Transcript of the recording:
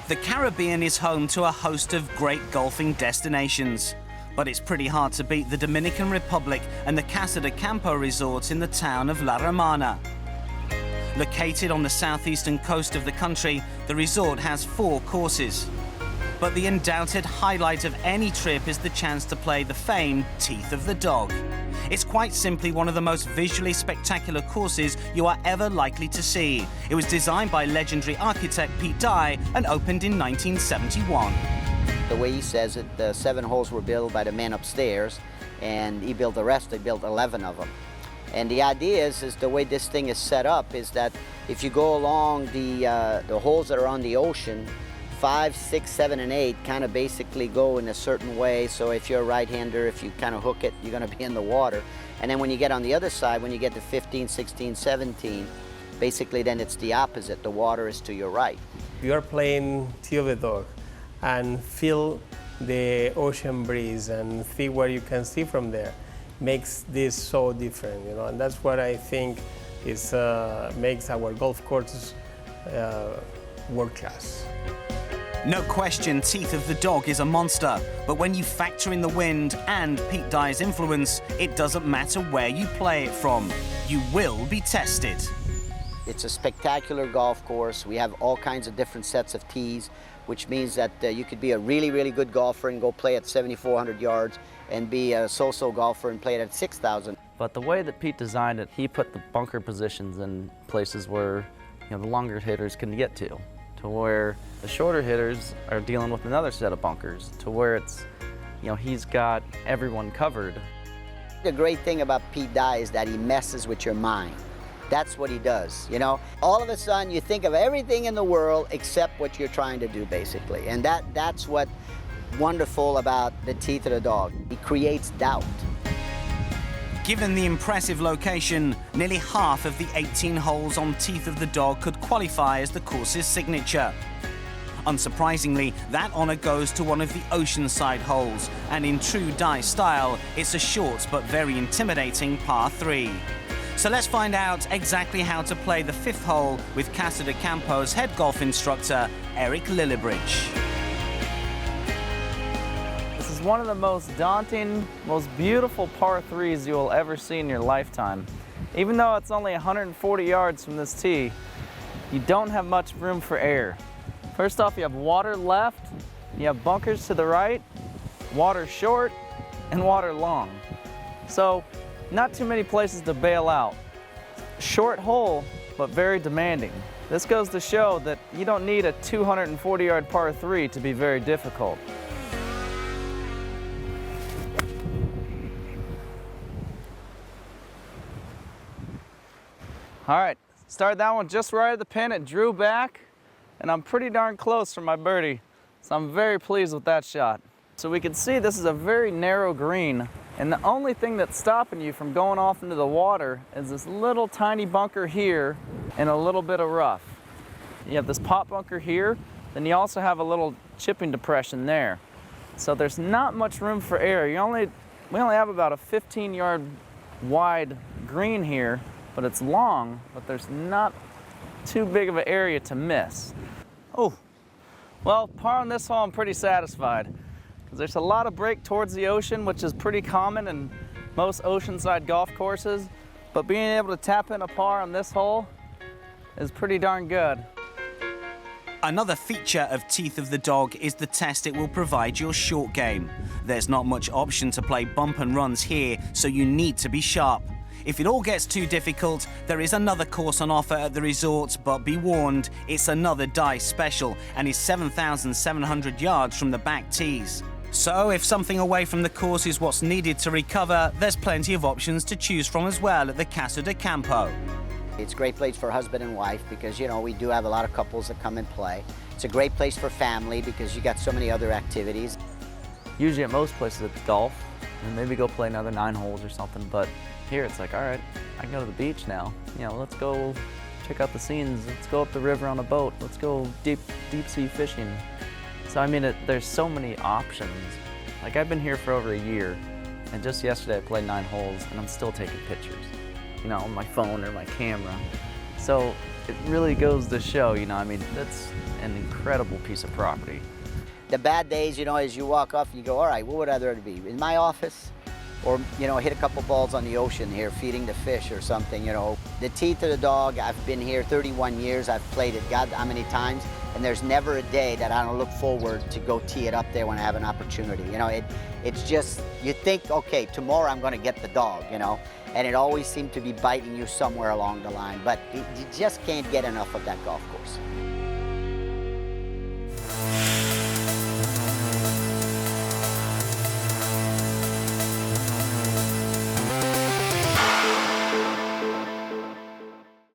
The Caribbean is home to a host of great golfing destinations, but it's pretty hard to beat the Dominican Republic and the Casa de Campo resorts in the town of La Romana. Located on the southeastern coast of the country, the resort has 4 courses. But the undoubted highlight of any trip is the chance to play the famed Teeth of the Dog. It's quite simply one of the most visually spectacular courses you are ever likely to see. It was designed by legendary architect Pete Dye and opened in 1971. The way he says it, the 7 holes were built by the man upstairs, and he built the rest. He built 11 of them. And the idea is the way this thing is set up is that if you go along the holes that are on the ocean, 5, 6, 7, and 8 kind of basically go in a certain way. So if you're a right-hander, if you kind of hook it, you're going to be in the water. And then when you get on the other side, when you get to 15, 16, 17, basically then it's the opposite. The water is to your right. You are playing Teeth of the Dog and feel the ocean breeze and see what you can see from there. Makes this so different, you know, and that's what I think is makes our golf courses world class. No question, Teeth of the Dog is a monster, but when you factor in the wind and Pete Dye's influence, it doesn't matter where you play it from. You will be tested. It's a spectacular golf course. We have all kinds of different sets of tees, which means that you could be a really, really good golfer and go play at 7,400 yards and be a so-so golfer and play it at 6,000. But the way that Pete designed it, he put the bunker positions in places where, you know, the longer hitters can get to where the shorter hitters are dealing with another set of bunkers, to where it's, you know, he's got everyone covered. The great thing about Pete Dye is that he messes with your mind. That's what he does, you know? All of a sudden, you think of everything in the world except what you're trying to do, basically. And that's what's wonderful about the Teeth of the Dog. He creates doubt. Given the impressive location, nearly half of the 18 holes on Teeth of the Dog could qualify as the course's signature. Unsurprisingly, that honor goes to one of the oceanside holes, and in true Dye style, it's a short but very intimidating par 3. So let's find out exactly how to play the 5th hole with Casa de Campo's head golf instructor, Eric Lillibridge. This is one of the most daunting, most beautiful par 3s you will ever see in your lifetime. Even though it's only 140 yards from this tee, you don't have much room for error. First off, you have water left, you have bunkers to the right, water short, and water long. So, not too many places to bail out. Short hole, but very demanding. This goes to show that you don't need a 240-yard par 3 to be very difficult. All right, started that one just right at the pin. It drew back, and I'm pretty darn close for my birdie. So I'm very pleased with that shot. So we can see this is a very narrow green, and the only thing that's stopping you from going off into the water is this little tiny bunker here and a little bit of rough. You have this pop bunker here, then you also have a little chipping depression there. So there's not much room for error. We only have about a 15-yard wide green here, but it's long, but there's not too big of an area to miss. Oh, well, par on this hole, I'm pretty satisfied. There's a lot of break towards the ocean, which is pretty common in most oceanside golf courses, but being able to tap in a par on this hole is pretty darn good. Another feature of Teeth of the Dog is the test it will provide your short game. There's not much option to play bump and runs here, so you need to be sharp. If it all gets too difficult, there is another course on offer at the resort, but be warned, it's another Dye special and is 7,700 yards from the back tees. So if something away from the course is what's needed to recover, there's plenty of options to choose from as well at the Casa de Campo. It's a great place for husband and wife because, you know, we do have a lot of couples that come and play. It's a great place for family because you got so many other activities. Usually at most places it's golf, and maybe go play another 9 holes or something, but here it's like, all right, I can go to the beach now. You know, let's go check out the scenes. Let's go up the river on a boat. Let's go deep sea fishing. So I mean, there's so many options. Like I've been here for over a year, and just yesterday I played 9 holes, and I'm still taking pictures, you know, on my phone or my camera. So It really goes to show, you know, I mean, that's an incredible piece of property. The bad days, you know, as you walk off and you go, all right, what would I rather be? In my office? Or, you know, hit a couple balls on the ocean here, feeding the fish or something, you know. The teeth of the dog, I've been here 31 years, I've played it God how many times, and there's never a day that I don't look forward to go tee it up there when I have an opportunity. You know, it's just, you think, okay, tomorrow I'm gonna get the dog, you know, and it always seems to be biting you somewhere along the line, but you just can't get enough of that golf course.